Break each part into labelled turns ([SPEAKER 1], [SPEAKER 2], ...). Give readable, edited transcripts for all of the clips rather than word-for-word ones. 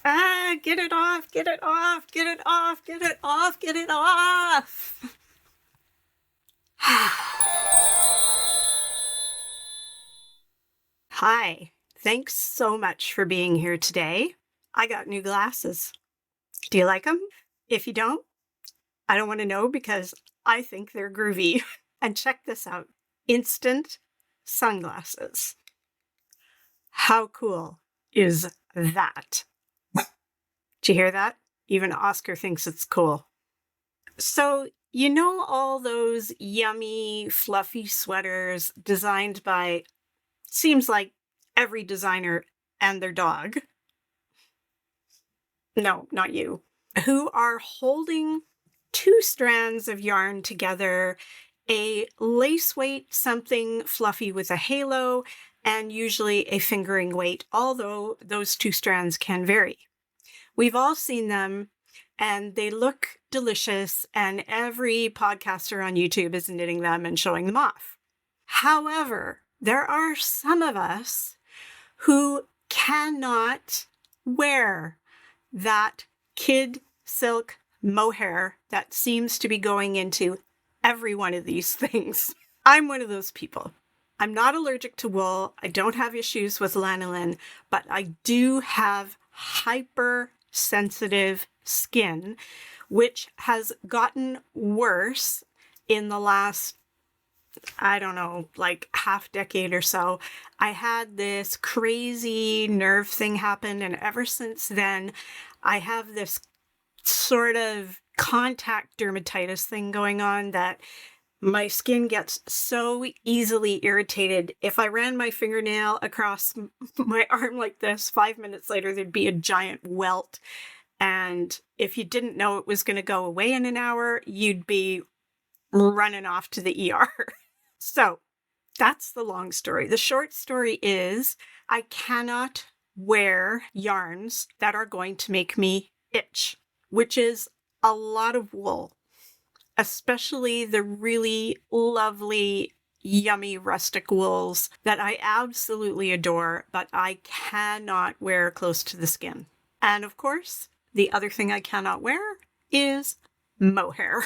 [SPEAKER 1] Ah, get it off, get it off, get it off, get it off, get it off. Hi, thanks so much for being here today. I got new glasses. Do you like them? If you don't, I don't want to know because I think they're groovy. And check this out, instant sunglasses. How cool is that? Did you hear that? Even Oscar thinks it's cool. So, you know all those yummy, fluffy sweaters designed by, seems like every designer and their dog? No, not you. Who are holding two strands of yarn together, a lace weight, something fluffy with a halo, and usually a fingering weight, although those two strands can vary. We've all seen them, and they look delicious, and every podcaster on YouTube is knitting them and showing them off. However, there are some of us who cannot wear that kid silk mohair that seems to be going into every one of these things. I'm one of those people. I'm not allergic to wool. I don't have issues with lanolin, but I do have hypersensitive skin, which has gotten worse in the last, I don't know, like half decade or so. I had this crazy nerve thing happen, and ever since then, I have this sort of contact dermatitis thing going on that my skin gets so easily irritated. If I ran my fingernail across my arm like this, 5 minutes later, there'd be a giant welt. And if you didn't know it was going to go away in an hour, you'd be running off to the ER. So that's the long story. The short story is I cannot wear yarns that are going to make me itch, which is a lot of wool, especially the really lovely, yummy rustic wools that I absolutely adore, but I cannot wear close to the skin. And of course, the other thing I cannot wear is mohair.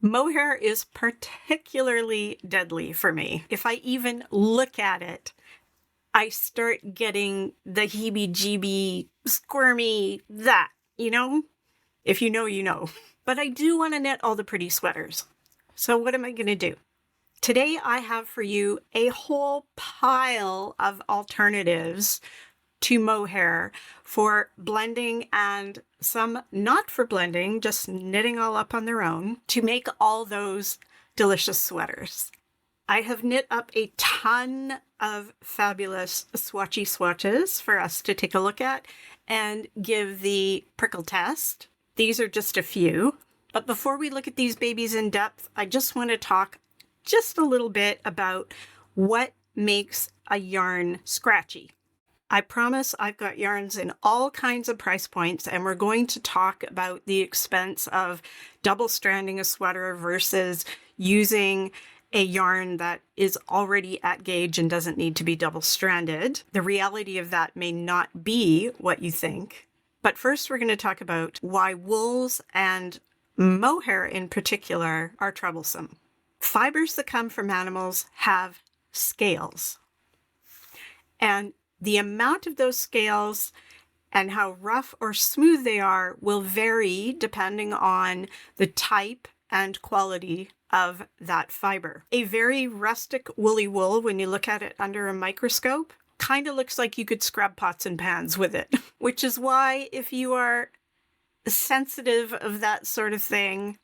[SPEAKER 1] Mohair is particularly deadly for me. If I even look at it, I start getting the heebie-jeebie, squirmy, that, you know? If you know, you know. But I do want to knit all the pretty sweaters. So what am I going to do? Today I have for you a whole pile of alternatives to mohair for blending, and some not for blending, just knitting all up on their own to make all those delicious sweaters. I have knit up a ton of fabulous swatchy swatches for us to take a look at and give the prickle test. These are just a few. But before we look at these babies in depth, I just want to talk just a little bit about what makes a yarn scratchy. I promise I've got yarns in all kinds of price points, and we're going to talk about the expense of double stranding a sweater versus using a yarn that is already at gauge and doesn't need to be double stranded. The reality of that may not be what you think. But first, we're going to talk about why wools and mohair in particular are troublesome. Fibers that come from animals have scales. And the amount of those scales and how rough or smooth they are will vary depending on the type and quality of that fiber. A very rustic woolly wool, when you look at it under a microscope, kind of looks like you could scrub pots and pans with it, which is why if you are sensitive of that sort of thing,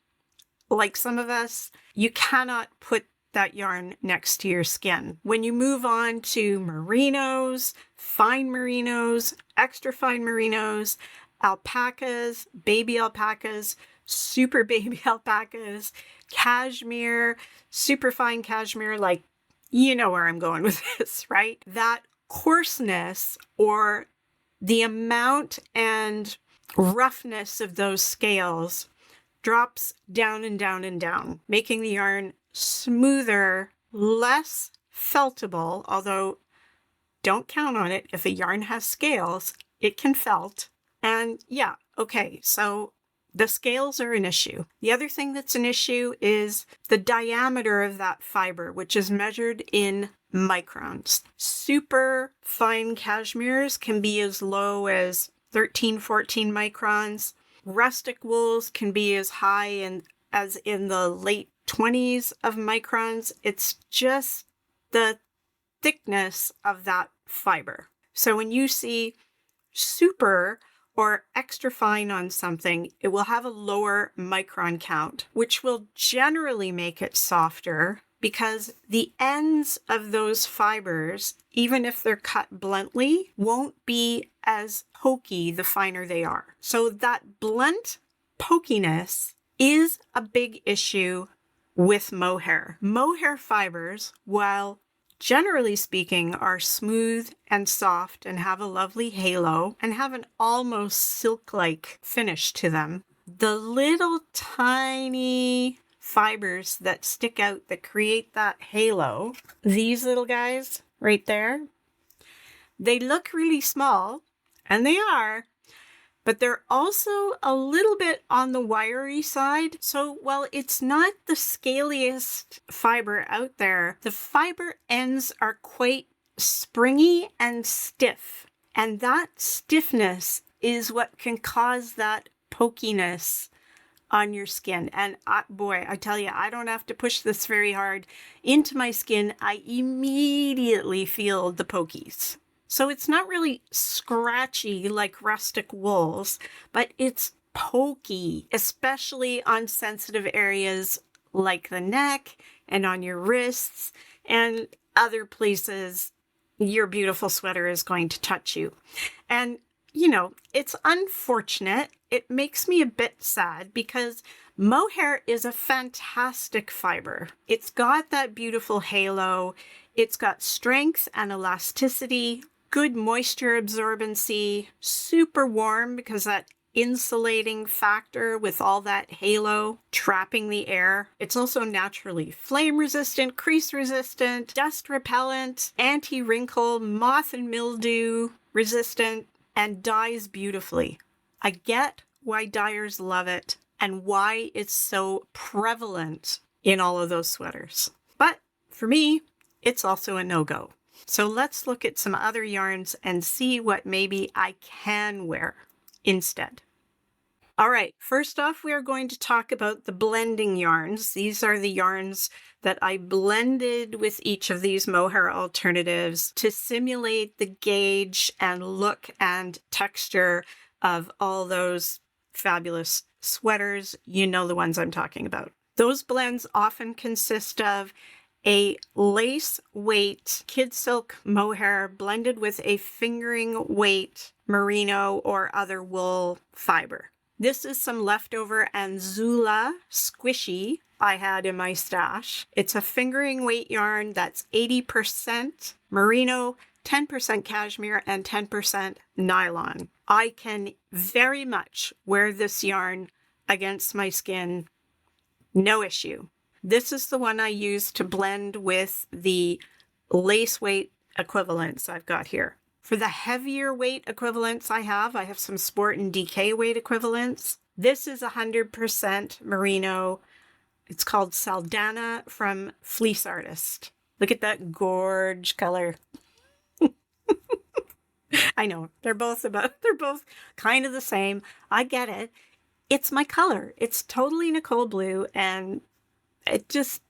[SPEAKER 1] like some of us, you cannot put that yarn next to your skin. When you move on to merinos, fine merinos, extra fine merinos, alpacas, baby alpacas, super baby alpacas, cashmere, super fine cashmere, like, you know where I'm going with this, right? That coarseness or the amount and roughness of those scales drops down and down and down, making the yarn smoother, less feltable, although don't count on it. If a yarn has scales, it can felt, And yeah, okay, so the scales are an issue. The other thing that's an issue is the diameter of that fiber, which is measured in microns. Super fine cashmeres can be as low as 13, 14 microns. Rustic wools can be as high as in the late 20s of microns. It's just the thickness of that fiber. So when you see super or extra fine on something, it will have a lower micron count, which will generally make it softer because the ends of those fibers, even if they're cut bluntly, won't be as pokey the finer they are. So that blunt pokiness is a big issue with mohair. Mohair fibers, while generally speaking, are smooth and soft and have a lovely halo and have an almost silk-like finish to them. The little tiny fibers that stick out that create that halo, these little guys right there, they look really small, and they are, but they're also a little bit on the wiry side. So while it's not the scaliest fiber out there, the fiber ends are quite springy and stiff. And that stiffness is what can cause that pokiness on your skin. And boy, I tell you, I don't have to push this very hard into my skin. I immediately feel the pokies. So it's not really scratchy like rustic wools, but it's pokey, especially on sensitive areas like the neck and on your wrists and other places your beautiful sweater is going to touch you. And, you know, it's unfortunate. It makes me a bit sad because mohair is a fantastic fiber. It's got that beautiful halo. It's got strength and elasticity, good moisture absorbency, super warm because that insulating factor with all that halo trapping the air. It's also naturally flame resistant, crease resistant, dust repellent, anti-wrinkle, moth and mildew resistant, and dyes beautifully. I get why dyers love it and why it's so prevalent in all of those sweaters. But for me, it's also a no-go. So let's look at some other yarns and see what maybe I can wear instead. All right, first off, we are going to talk about the blending yarns. These are the yarns that I blended with each of these mohair alternatives to simulate the gauge and look and texture of all those fabulous sweaters. You know the ones I'm talking about. Those blends often consist of a lace weight kid silk mohair blended with a fingering weight merino or other wool fiber. This is some leftover Anzula squishy I had in my stash. It's a fingering weight yarn that's 80% merino, 10% cashmere, and 10% nylon. I can very much wear this yarn against my skin, no issue. This is the one I use to blend with the lace weight equivalents I've got here. For the heavier weight equivalents I have some sport and DK weight equivalents. This is 100% merino. It's called Saldana from Fleece Artist. Look at that gorge color. I know, they're both kind of the same. I get it. It's my color. It's totally Nicole blue, and it just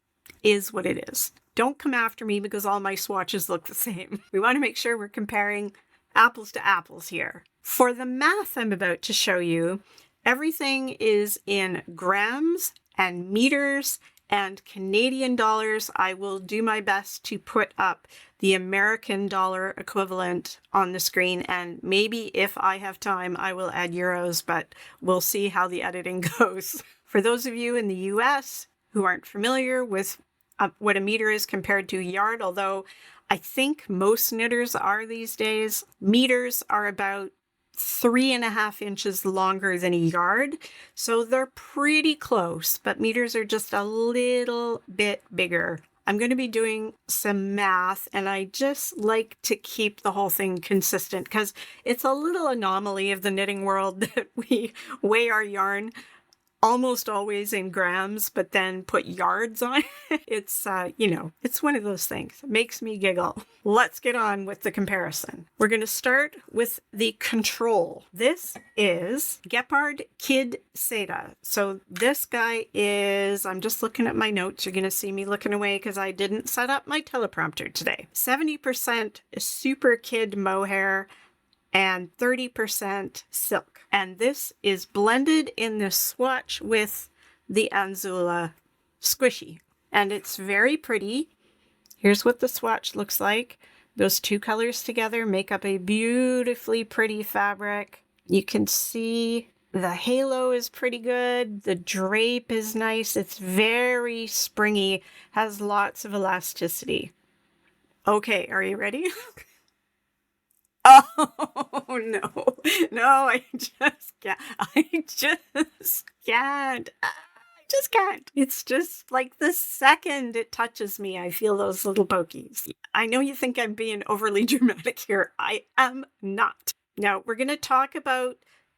[SPEAKER 1] is what it is. Don't come after me because all my swatches look the same. We want to make sure we're comparing apples to apples here. For the math I'm about to show you, everything is in grams and meters and Canadian dollars. I will do my best to put up the American dollar equivalent on the screen, and maybe if I have time, I will add euros, but we'll see how the editing goes. For those of you in the US who aren't familiar with what a meter is compared to a yard, although I think most knitters are these days, meters are about 3.5 inches longer than a yard, so they're pretty close, but meters are just a little bit bigger I'm going to be doing some math, and I just like to keep the whole thing consistent because it's a little anomaly of the knitting world that we weigh our yarn almost always in grams, but then put yards on it. It's, it's one of those things. It makes me giggle. Let's get on with the comparison. We're going to start with the control. This is Gepard Kid Seta. So this guy is, I'm just looking at my notes. You're going to see me looking away because I didn't set up my teleprompter today. 70% Super Kid Mohair and 30% silk. And this is blended in the swatch with the Anzula Squishy. And it's very pretty. Here's what the swatch looks like. Those two colors together make up a beautifully pretty fabric. You can see the halo is pretty good. The drape is nice. It's very springy, has lots of elasticity. Okay, are you ready? Oh, no, I just can't. I just can't. It's just like the second it touches me, I feel those little pokies. I know you think I'm being overly dramatic here. I am not. Now, we're going to talk about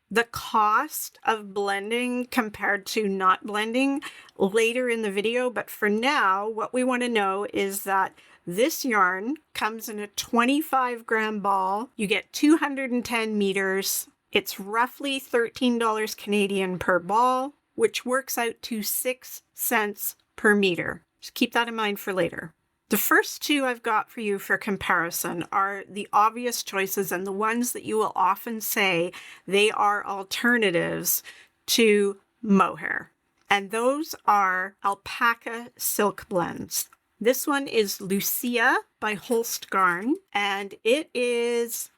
[SPEAKER 1] the cost of blending compared to not blending later in the video, but for now, what we want to know is that this yarn comes in a 25-gram ball. You get 210 meters. It's roughly $13 Canadian per ball, which works out to 6 cents per meter. Just keep that in mind for later. The first two I've got for you for comparison are the obvious choices and the ones that you will often say they are alternatives to mohair. And those are alpaca silk blends. This one is Lucia by Holst Garn, and it is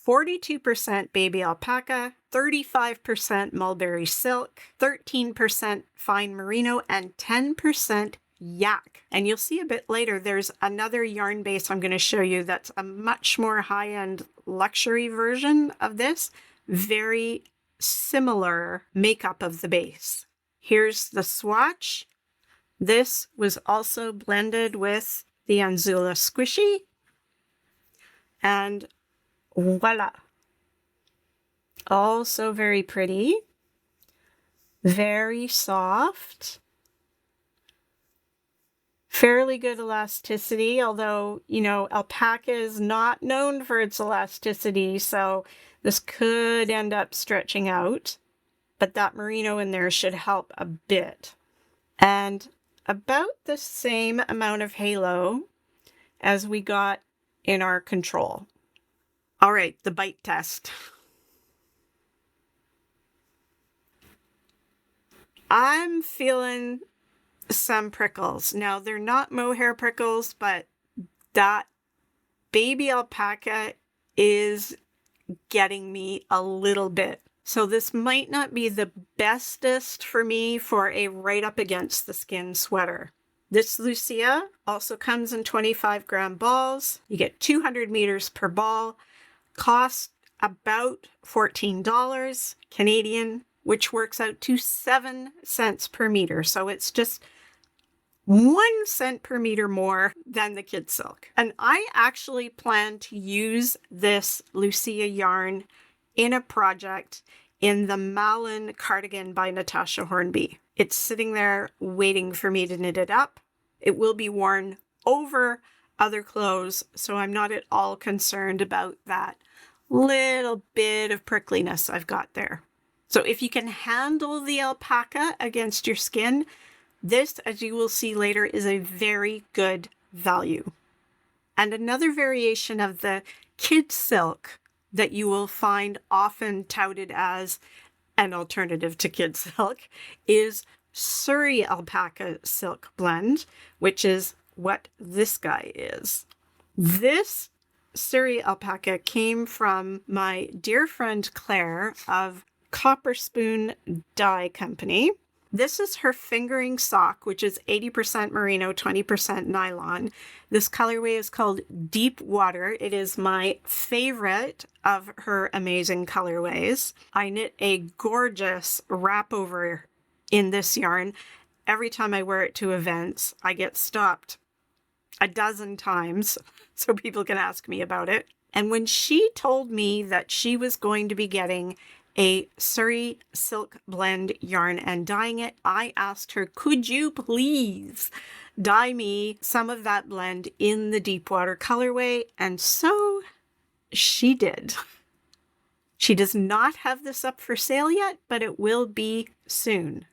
[SPEAKER 1] 42% baby alpaca, 35% mulberry silk, 13% fine merino, and 10% yak. And you'll see a bit later, there's another yarn base I'm going to show you that's a much more high-end luxury version of this. Very similar makeup of the base. Here's the swatch. This was also blended with the Anzula Squishy. And voila. Also very pretty. Very soft. Fairly good elasticity, although, alpaca is not known for its elasticity, so this could end up stretching out. But that merino in there should help a bit. And about the same amount of halo as we got in our control. All right, the bite test. I'm feeling some prickles. Now, they're not mohair prickles, but that baby alpaca is getting me a little bit. So this might not be the bestest for me for a right up against the skin sweater. This Lucia also comes in 25-gram balls. You get 200 meters per ball. Costs about $14 Canadian, which works out to 7 cents per meter. So it's just 1 cent per meter more than the kid silk. And I actually plan to use this Lucia yarn in a project in the Malin cardigan by Natasha Hornby. It's sitting there waiting for me to knit it up. It will be worn over other clothes, so I'm not at all concerned about that little bit of prickliness I've got there. So if you can handle the alpaca against your skin, this, as you will see later, is a very good value. And another variation of the kid silk that you will find often touted as an alternative to kid silk is Surrey alpaca silk blend, which is what this guy is. This Surrey alpaca came from my dear friend Claire of Copper Spoon Dye Company. This is her fingering sock, which is 80% merino, 20% nylon. This colorway is called Deep Water. It is my favorite of her amazing colorways. I knit a gorgeous wrap over in this yarn. Every time I wear it to events, I get stopped a dozen times so people can ask me about it. And when she told me that she was going to be getting a Surrey silk blend yarn and dyeing it, I asked her, could you please dye me some of that blend in the deep water colorway? And so she did. She does not have this up for sale yet, but it will be soon.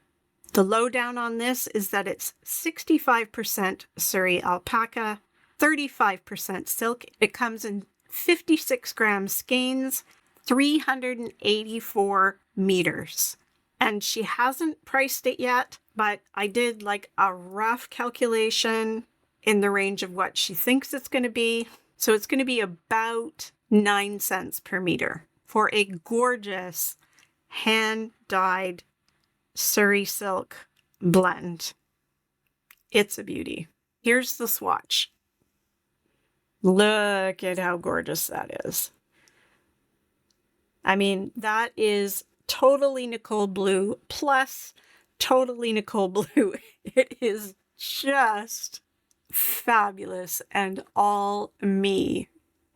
[SPEAKER 1] The lowdown on this is that it's 65% Surrey alpaca, 35% silk. It comes in 56 gram skeins, 384 meters. And she hasn't priced it yet, but I did like a rough calculation in the range of what she thinks it's going to be. So it's going to be about 9 cents per meter for a gorgeous hand-dyed Surrey silk blend. It's a beauty. Here's the swatch. Look at how gorgeous that is. I mean, that is totally Nicole Blue plus totally Nicole Blue. It is just fabulous and all me.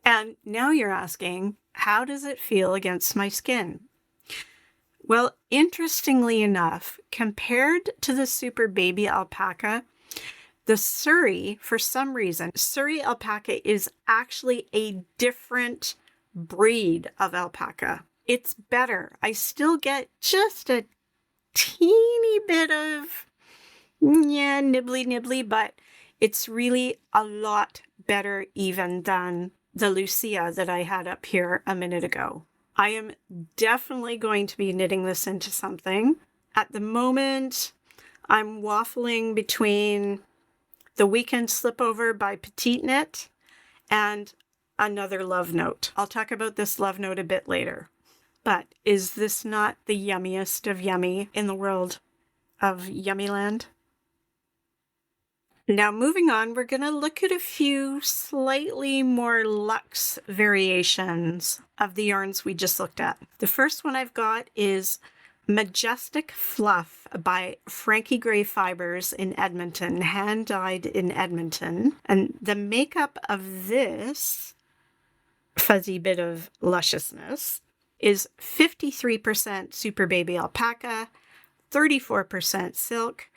[SPEAKER 1] And now you're asking, how does it feel against my skin? Well, interestingly enough, compared to the Super Baby Alpaca, the Surrey, for some reason, Surrey alpaca is actually a different breed of alpaca. It's better. I still get just a teeny bit of, nibbly, but it's really a lot better even than the Lucia that I had up here a minute ago. I am definitely going to be knitting this into something. At the moment, I'm waffling between the Weekend Slipover by Petite Knit and another love note. I'll talk about this love note a bit later. But is this not the yummiest of yummy in the world of Yummyland? Now moving on, we're going to look at a few slightly more luxe variations of the yarns we just looked at. The first one I've got is Majestic Fluff by Frankie Gray Fibres in Edmonton, hand-dyed in Edmonton. And the makeup of this fuzzy bit of lusciousness is 53% Super Baby Alpaca, 34% silk,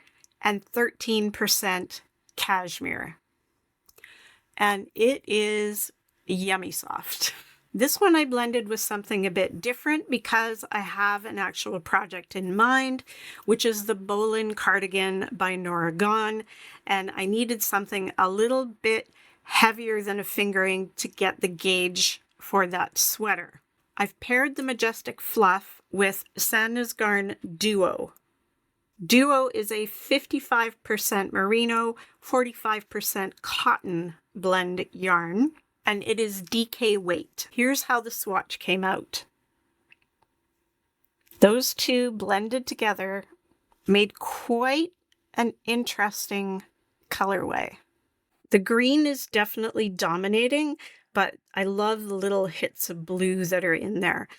[SPEAKER 1] and 13% cashmere. And it is yummy soft. This one I blended with something a bit different because I have an actual project in mind, which is the Bolin cardigan by Nora Gone, and I needed something a little bit heavier than a fingering to get the gauge for that sweater. I've paired the Majestic Fluff with Santa's Garn Duo. Duo is a 55% merino, 45% cotton blend yarn, and it is DK weight. Here's how the swatch came out. Those two blended together made quite an interesting colorway. The green is definitely dominating, but I love the little hits of blue that are in there.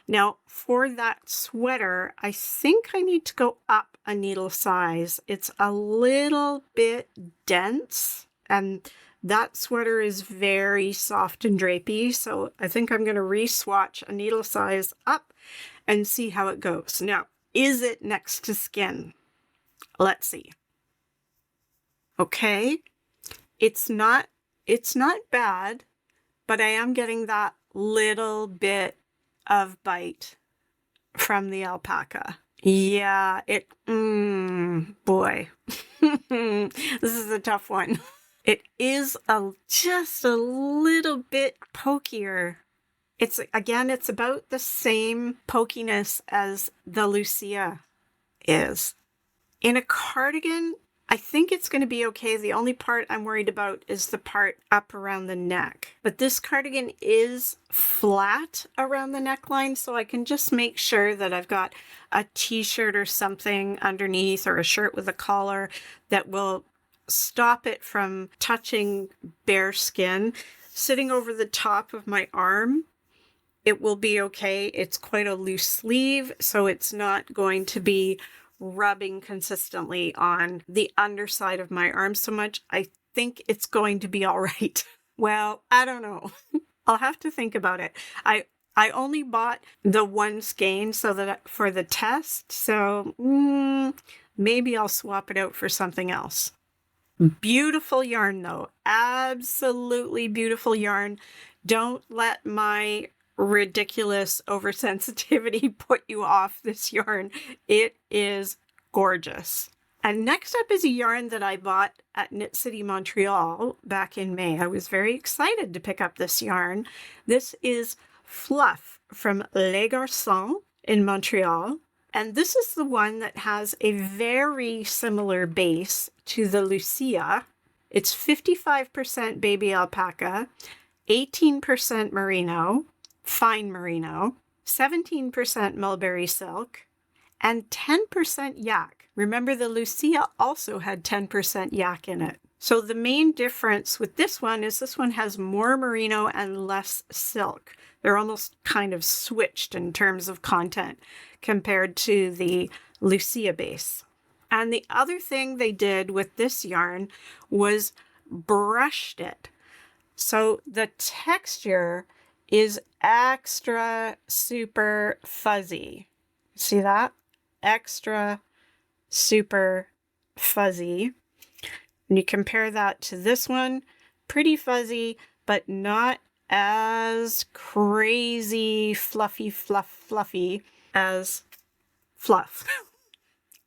[SPEAKER 1] Now, for that sweater, I think I need to go up a needle size. It's a little bit dense, and that sweater is very soft and drapey, so I think I'm going to re-swatch a needle size up and see how it goes. Now, is it next to skin? Let's see. Okay, it's not bad, but I am getting that little bit of bite from the alpaca. Yeah, boy, this is a tough one. It is just a little bit pokier. It's about the same pokiness as the Lucia is. In a cardigan, I think it's going to be okay. The only part I'm worried about is the part up around the neck. But this cardigan is flat around the neckline, so I can just make sure that I've got a t-shirt or something underneath, or a shirt with a collar that will stop it from touching bare skin. Sitting over the top of my arm, it will be okay. It's quite a loose sleeve, so it's not going to be rubbing consistently on the underside of my arm so much. I think it's going to be all right. Well, I don't know. I'll have to think about it. I only bought the one skein so that for the test, so maybe I'll swap it out for something else. Beautiful yarn though, absolutely beautiful yarn. Don't let my ridiculous oversensitivity put you off this yarn. It is gorgeous. And next up is a yarn that I bought at Knit City, Montreal back in May. I was very excited to pick up this yarn. This is Fluff from Les Garçons in Montreal. And this is the one that has a very similar base to the Lucia. It's 55% baby alpaca, 18% merino, fine merino, 17% mulberry silk, and 10% yak. Remember, the Lucia also had 10% yak in it. So the main difference with this one is this one has more merino and less silk. They're almost kind of switched in terms of content compared to the Lucia base. And the other thing they did with this yarn was brushed it. So the texture is extra super fuzzy. See that? Extra super fuzzy. And you compare that to this one, pretty fuzzy, but not as crazy fluffy as Fluff.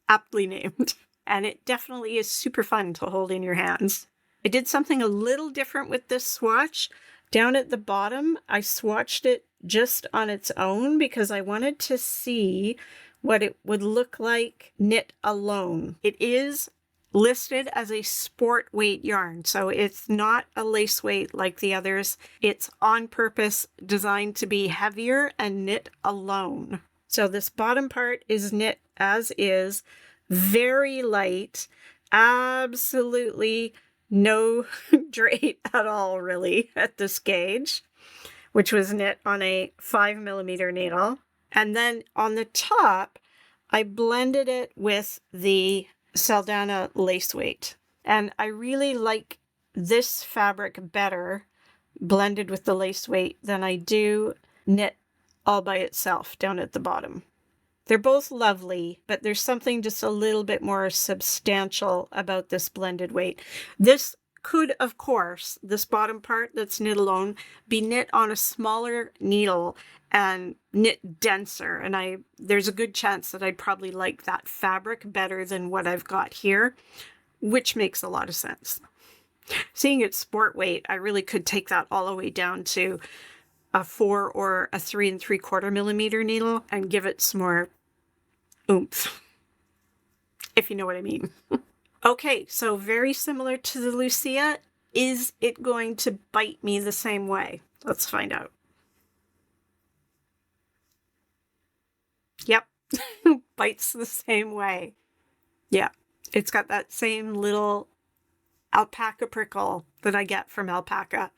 [SPEAKER 1] Aptly named. And it definitely is super fun to hold in your hands. I did something a little different with this swatch. Down at the bottom, I swatched it just on its own because I wanted to see what it would look like knit alone. It is listed as a sport weight yarn, so it's not a lace weight like the others. It's on purpose designed to be heavier and knit alone. So this bottom part is knit as is, very light, absolutely no drape at all really at this gauge, which was knit on a 5mm needle. And then on the top, I blended it with the Saldana lace weight. And I really like this fabric better blended with the lace weight than I do knit all by itself down at the bottom. They're both lovely, but there's something just a little bit more substantial about this blended weight. This could, of course, this bottom part that's knit alone, be knit on a smaller needle and knit denser. And there's a good chance that I'd probably like that fabric better than what I've got here, which makes a lot of sense. Seeing it's sport weight, I really could take that all the way down to a 4 or a 3 3/4mm needle and give it some more oomph, if you know what I mean. Okay, so very similar to the Lucia. Is it going to bite me the same way? Let's find out. Yep, bites the same way. Yeah, it's got that same little alpaca prickle that I get from alpaca.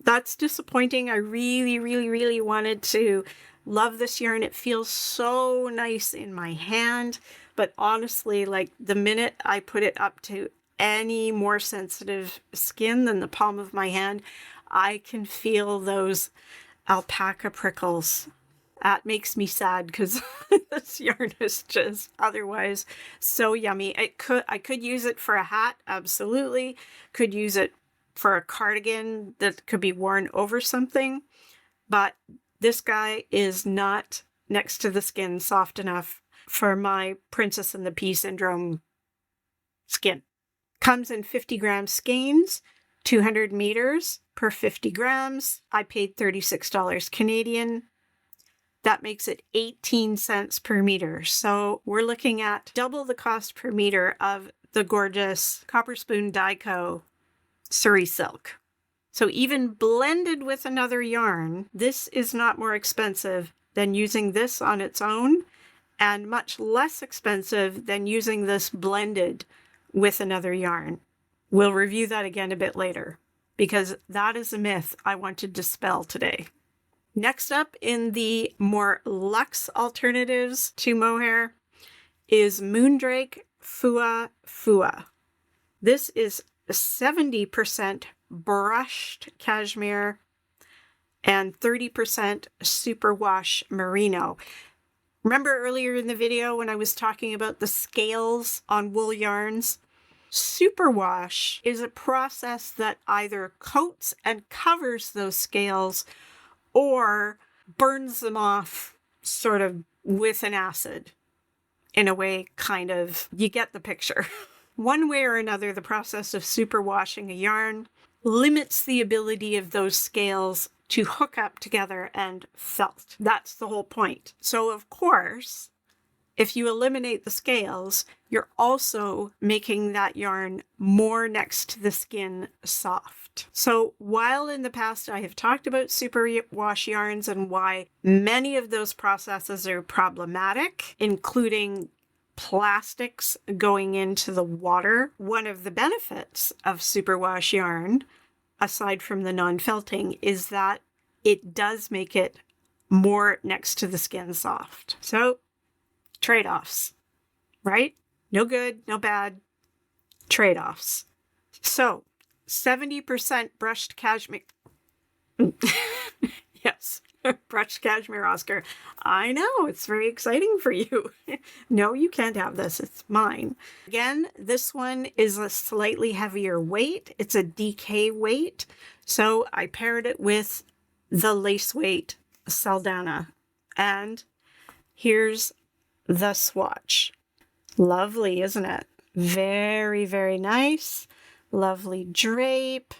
[SPEAKER 1] That's disappointing. I really wanted to love this yarn. It feels so nice in my hand, but honestly, like the minute I put it up to any more sensitive skin than the palm of my hand, I can feel those alpaca prickles. That makes me sad because this yarn is just otherwise so yummy. I could use it for a hat, absolutely. Could use it for a cardigan that could be worn over something, but this guy is not next to the skin soft enough for my Princess and the Pea syndrome skin. Comes in 50-gram skeins, 200 meters per 50 grams. I paid $36 Canadian. That makes it 18 cents per meter. So we're looking at double the cost per meter of the gorgeous Copper Spoon Dyco Surrey silk. So even blended with another yarn, this is not more expensive than using this on its own, and much less expensive than using this blended with another yarn. We'll review that again a bit later, because that is a myth I want to dispel today. Next up in the more luxe alternatives to mohair is Moondrake Fua Fua. This is 70% brushed cashmere, and 30% superwash merino. Remember earlier in the video when I was talking about the scales on wool yarns? Superwash is a process that either coats and covers those scales or burns them off sort of with an acid. In a way, kind of, you get the picture. One way or another, the process of superwashing a yarn limits the ability of those scales to hook up together and felt. That's the whole point. So of course, if you eliminate the scales, you're also making that yarn more next to the skin soft. So while in the past I have talked about superwash yarns and why many of those processes are problematic, including plastics going into the water, one of the benefits of superwash yarn, aside from the non-felting, is that it does make it more next to the skin soft. So, trade-offs, right? No good, no bad, trade-offs. So, 70% brushed cashmere. Yes, brushed cashmere, Oscar. I know, it's very exciting for you. No, you can't have this. It's mine. Again, this one is a slightly heavier weight. It's a DK weight. So I paired it with the lace weight Saldana. And here's the swatch. Lovely, isn't it? Very, very nice. Lovely drape.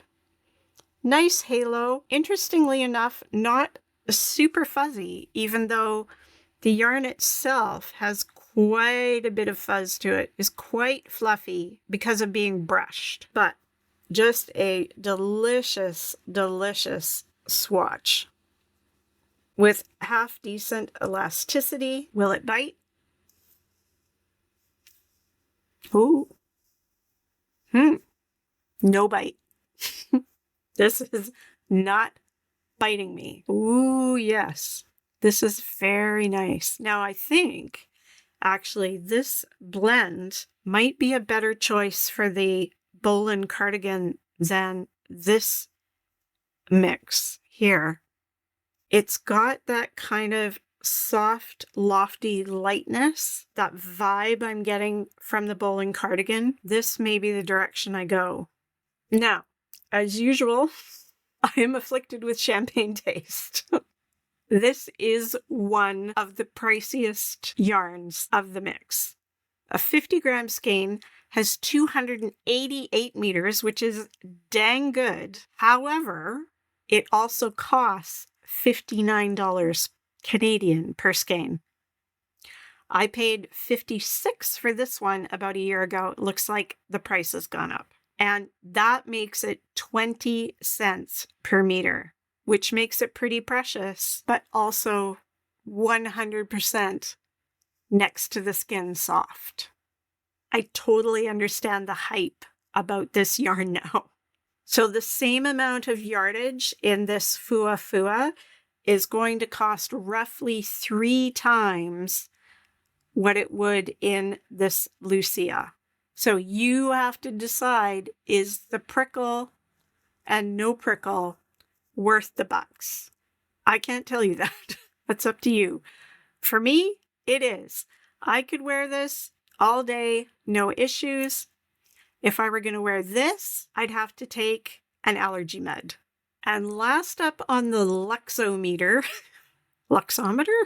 [SPEAKER 1] Nice halo. Interestingly enough, not super fuzzy, even though the yarn itself has quite a bit of fuzz to it. It's quite fluffy because of being brushed, but just a delicious, delicious swatch with half decent elasticity. Will it bite? Ooh. No bite. This is not biting me. Ooh, yes. This is very nice. Now, I think, actually, this blend might be a better choice for the Bolin cardigan than this mix here. It's got that kind of soft, lofty lightness, that vibe I'm getting from the Bolin cardigan. This may be the direction I go. Now, as usual, I am afflicted with champagne taste. This is one of the priciest yarns of the mix. A 50-gram skein has 288 meters, which is dang good. However, it also costs $59 Canadian per skein. I paid $56 for this one about a year ago. It looks like the price has gone up. And that makes it 20 cents per meter, which makes it pretty precious, but also 100% next to the skin soft. I totally understand the hype about this yarn now. So the same amount of yardage in this Fua Fua is going to cost roughly 3 times what it would in this Lucia. So you have to decide, is the prickle and no prickle worth the bucks? I can't tell you that. That's up to you. For me, it is. I could wear this all day, no issues. If I were going to wear this, I'd have to take an allergy med. And last up on the luxometer, luxometer,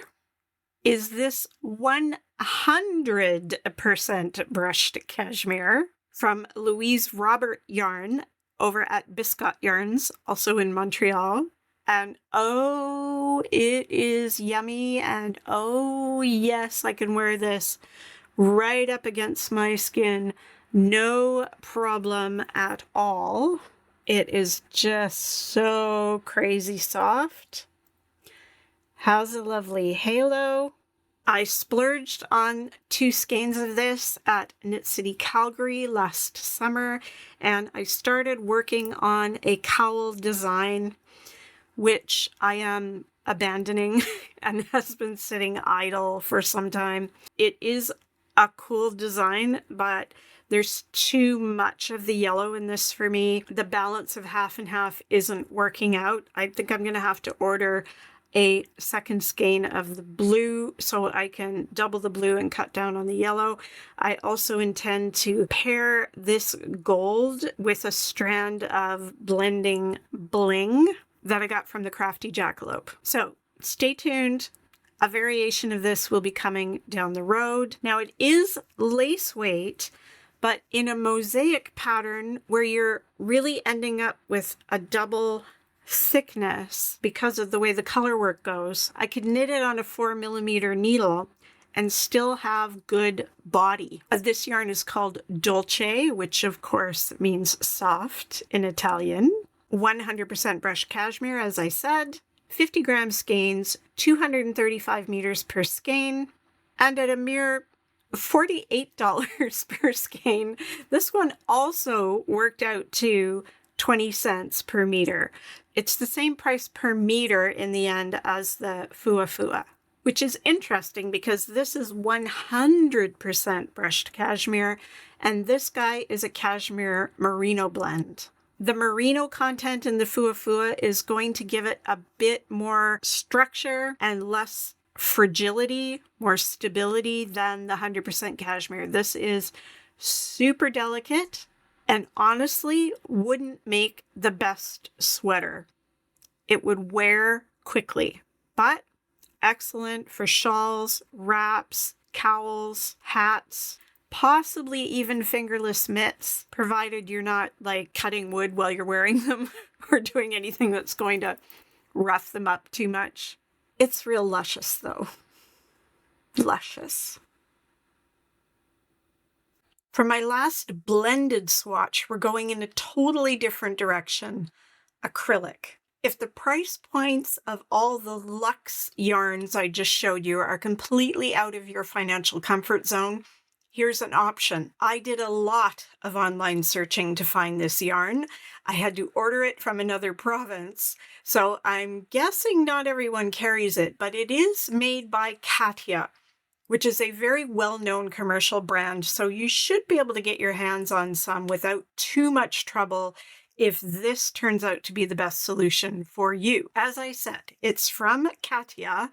[SPEAKER 1] is this 100% brushed cashmere from Louise Robert yarn over at Biscot Yarns, also in Montreal. And oh, it is yummy. And oh, yes, I can wear this right up against my skin. No problem at all. It is just so crazy soft. Has a lovely halo. I splurged on 2 skeins of this at Knit City, Calgary last summer, and I started working on a cowl design, which I am abandoning and has been sitting idle for some time. It is a cool design, but there's too much of the yellow in this for me. The balance of half and half isn't working out. I think I'm going to have to order a second skein of the blue so I can double the blue and cut down on the yellow. I also intend to pair this gold with a strand of blending bling that I got from the Crafty Jackalope. So stay tuned. A variation of this will be coming down the road. Now it is lace weight, but in a mosaic pattern where you're really ending up with a double thickness because of the way the color work goes. I could knit it on a 4mm needle and still have good body. This yarn is called Dolce, which of course means soft in Italian. 100% brushed cashmere, as I said. 50 gram skeins, 235 meters per skein, and at a mere $48 per skein. This one also worked out to 20 cents per meter. It's the same price per meter in the end as the Fua Fua, which is interesting because this is 100% brushed cashmere, and this guy is a cashmere merino blend. The merino content in the Fua Fua is going to give it a bit more structure and less fragility, more stability than the 100% cashmere. This is super delicate and honestly wouldn't make the best sweater. It would wear quickly, but excellent for shawls, wraps, cowls, hats, possibly even fingerless mitts, provided you're not like cutting wood while you're wearing them or doing anything that's going to rough them up too much. It's real luscious though. Luscious. For my last blended swatch, we're going in a totally different direction. Acrylic. If the price points of all the luxe yarns I just showed you are completely out of your financial comfort zone, here's an option. I did a lot of online searching to find this yarn. I had to order it from another province, so I'm guessing not everyone carries it, but it is made by Katia, which is a very well-known commercial brand, so you should be able to get your hands on some without too much trouble if this turns out to be the best solution for you. As I said, it's from Katia.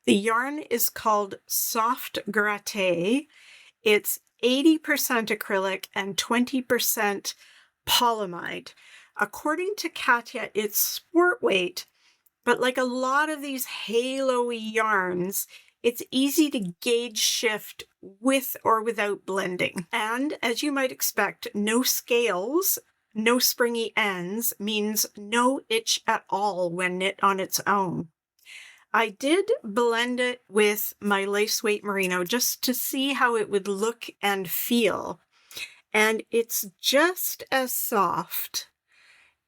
[SPEAKER 1] The yarn is called Soft Gratté. It's 80% acrylic and 20% polyamide. According to Katia, it's sport weight, but like a lot of these halo-y yarns, it's easy to gauge shift with or without blending. And as you might expect, no scales, no springy ends means no itch at all when knit on its own. I did blend it with my lace weight merino just to see how it would look and feel. And it's just as soft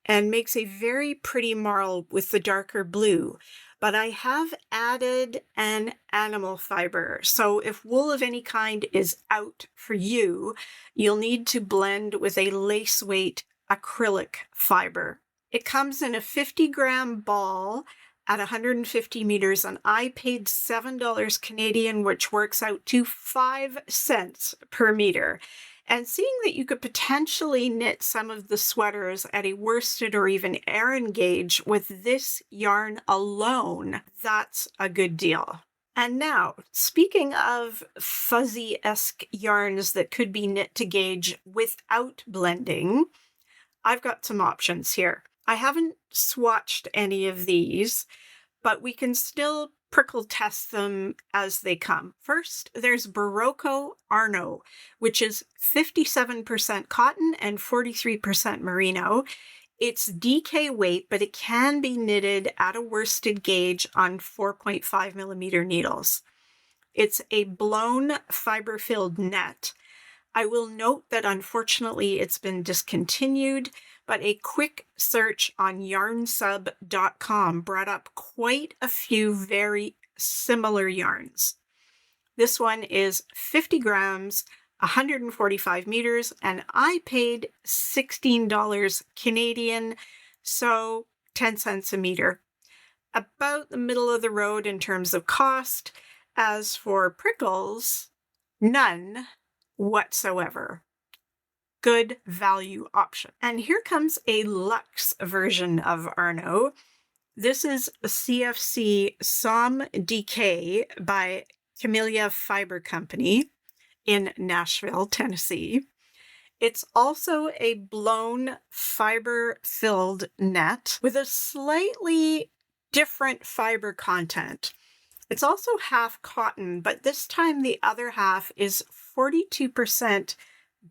[SPEAKER 1] and makes a very pretty marl with the darker blue. But I have added an animal fiber. So if wool of any kind is out for you, you'll need to blend with a lace weight acrylic fiber. It comes in a 50-gram ball at 150 meters, and I paid $7 Canadian, which works out to 5 cents per meter. And seeing that you could potentially knit some of the sweaters at a worsted or even Aran gauge with this yarn alone, that's a good deal. And now, speaking of fuzzy-esque yarns that could be knit to gauge without blending, I've got some options here. I haven't swatched any of these, but we can still prickle test them as they come. First, there's Barocco Arno, which is 57% cotton and 43% merino. It's DK weight, but it can be knitted at a worsted gauge on 4.5mm needles. It's a blown fiber-filled net. I will note that unfortunately it's been discontinued, but a quick search on yarnsub.com brought up quite a few very similar yarns. This one is 50 grams, 145 meters, and I paid $16 Canadian, so 10 cents a meter. About the middle of the road in terms of cost. As for prickles, None whatsoever. Good value option. And here comes a luxe version of Arno. This is CFC Somme DK by Camellia Fiber Company in Nashville, Tennessee. It's also a blown fiber-filled net with a slightly different fiber content. It's also half cotton, but this time the other half is 42%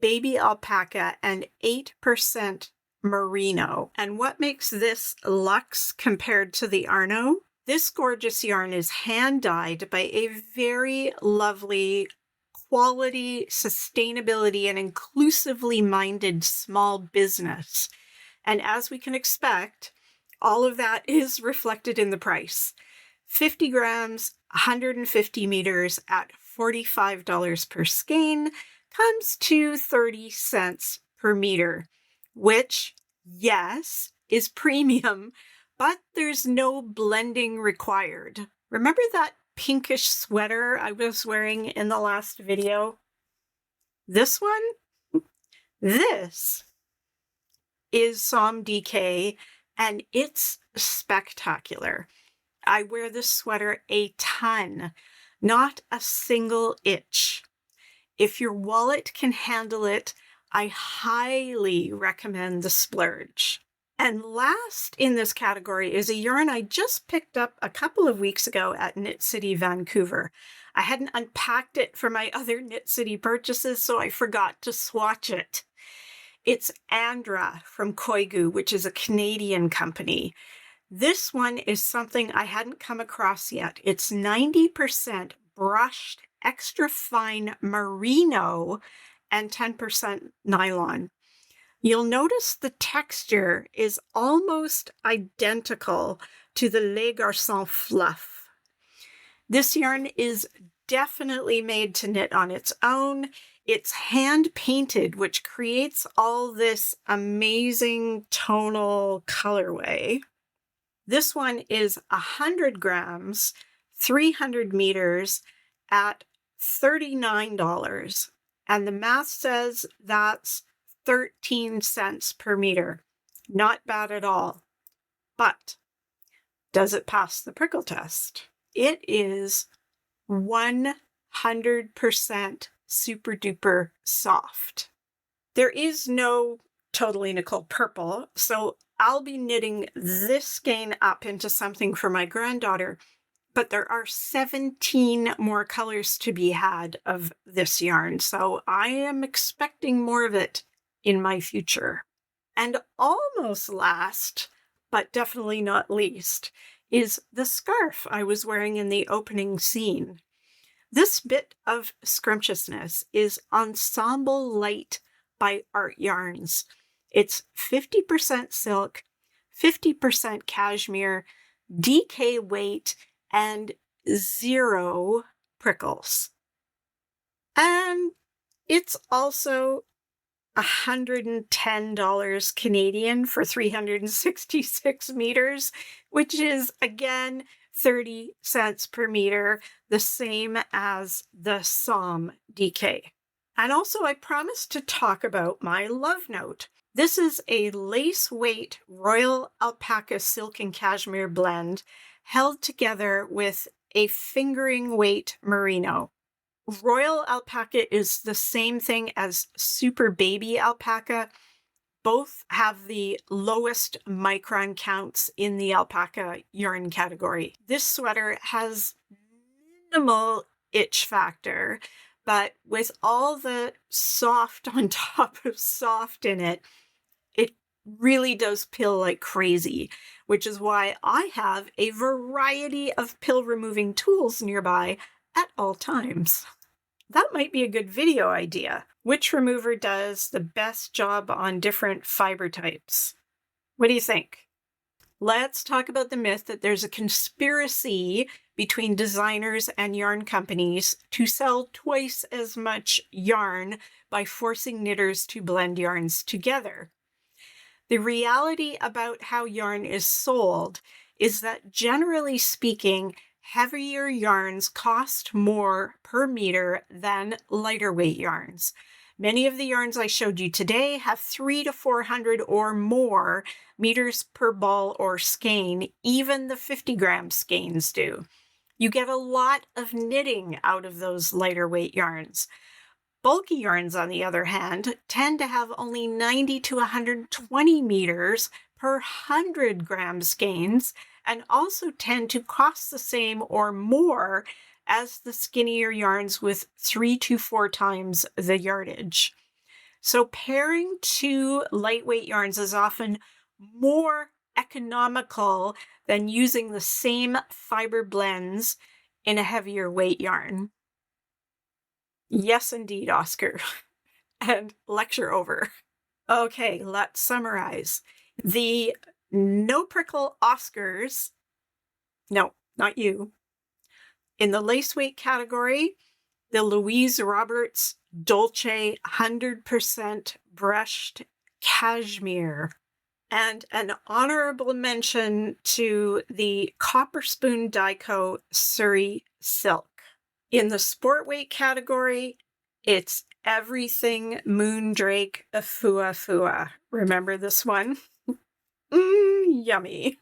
[SPEAKER 1] baby alpaca and 8% merino. And what makes this luxe compared to the Arno? This gorgeous yarn is hand-dyed by a very lovely, quality, sustainability, and inclusively minded small business. And as we can expect, all of that is reflected in the price. 50 grams, 150 meters at $45 per skein comes to 30 cents per meter, which, yes, is premium, but there's no blending required. Remember that pinkish sweater I was wearing in the last video? This one? This is Somme DK, and it's spectacular. I wear this sweater a ton, not a single itch. If your wallet can handle it, I highly recommend the splurge. And last in this category is a yarn I just picked up a couple of weeks ago at Knit City, Vancouver. I hadn't unpacked it for my other Knit City purchases, so I forgot to swatch it. It's Andra from Koigu, which is a Canadian company. This one is something I hadn't come across yet. It's 90% brushed extra fine merino and 10% nylon. You'll notice the texture is almost identical to the Les Garçons Fluff. This yarn is definitely made to knit on its own. It's hand painted, which creates all this amazing tonal colorway. This one is 100 grams, 300 meters at $39. And the math says that's 13 cents per meter. Not bad at all. But does it pass the prickle test? It is 100% super duper soft. There is no Totally Nicole purple, so I'll be knitting this skein up into something for my granddaughter, but there are 17 more colors to be had of this yarn, so I am expecting more of it in my future. And almost last, but definitely not least, is the scarf I was wearing in the opening scene. This bit of scrumptiousness is Ensemble Light by Artyarns. It's 50% silk, 50% cashmere, DK weight, and 0 prickles. And it's also $110 Canadian for 366 meters, which is, again, 30 cents per meter, the same as the Somme DK. And also, I promised to talk about my love note. This is a lace weight royal alpaca silk and cashmere blend held together with a fingering weight merino. Royal alpaca is the same thing as super baby alpaca. Both have the lowest micron counts in the alpaca yarn category. This sweater has minimal itch factor, but with all the soft on top of soft in it, it really does pill like crazy, which is why I have a variety of pill removing tools nearby at all times. That might be a good video idea. Which remover does the best job on different fiber types? What do you think? Let's talk about the myth that there's a conspiracy between designers and yarn companies to sell twice as much yarn by forcing knitters to blend yarns together. The reality about how yarn is sold is that, generally speaking, heavier yarns cost more per meter than lighter weight yarns. Many of the yarns I showed you today have 300 to 400 or more meters per ball or skein. Even the 50-gram skeins do. You get a lot of knitting out of those lighter weight yarns. Bulky yarns, on the other hand, tend to have only 90 to 120 meters per 100-gram skeins, and also tend to cost the same or more as the skinnier yarns with 3 to 4 times the yardage. So pairing two lightweight yarns is often more economical than using the same fiber blends in a heavier weight yarn. Yes, indeed, Oscar. And lecture over. Okay, let's summarize. The no prickle Oscars, no, not you. In the lace weight category, the Louise Roberts Dolce 100% brushed cashmere. And an honorable mention to the Copper Spoon Dyco Surrey Silk. In the sport weight category, it's Everything Moondrake Afua Fua. Remember this one? Yummy.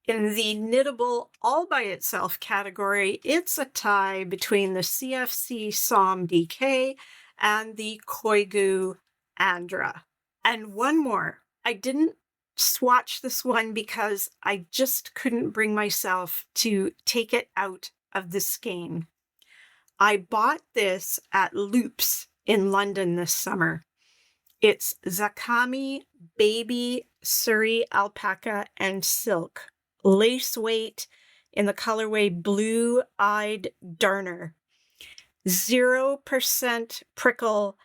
[SPEAKER 1] In the knittable all by itself category, it's a tie between the CFC Somme DK and the Koigu Andra. And one more. I didn't swatch this one because I just couldn't bring myself to take it out of the skein. I bought this at Loops in London this summer. It's Zakami Baby Surrey Alpaca and Silk, lace weight in the colorway Blue Eyed Darner. 0% prickle,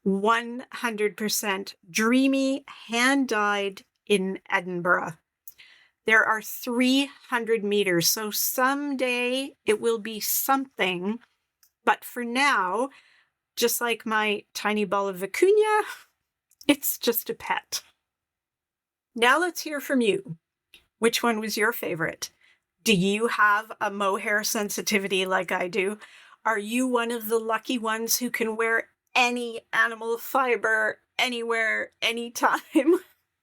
[SPEAKER 1] 100% dreamy, hand-dyed in Edinburgh. There are 300 meters, so someday it will be something. But for now, just like my tiny ball of vicuña, it's just a pet. Now let's hear from you. Which one was your favorite? Do you have a mohair sensitivity like I do? Are you one of the lucky ones who can wear any animal fiber anywhere, anytime?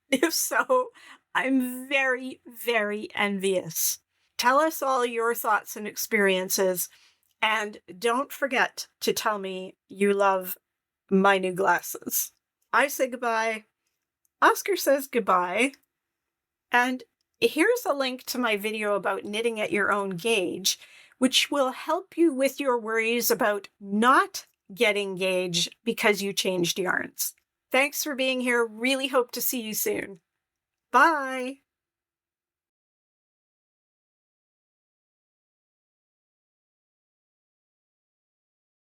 [SPEAKER 1] If so, I'm very, very envious. Tell us all your thoughts and experiences. And don't forget to tell me you love my new glasses. I say goodbye. Oscar says goodbye. And here's a link to my video about knitting at your own gauge, which will help you with your worries about not getting gauge because you changed yarns. Thanks for being here. Really hope to see you soon. Bye.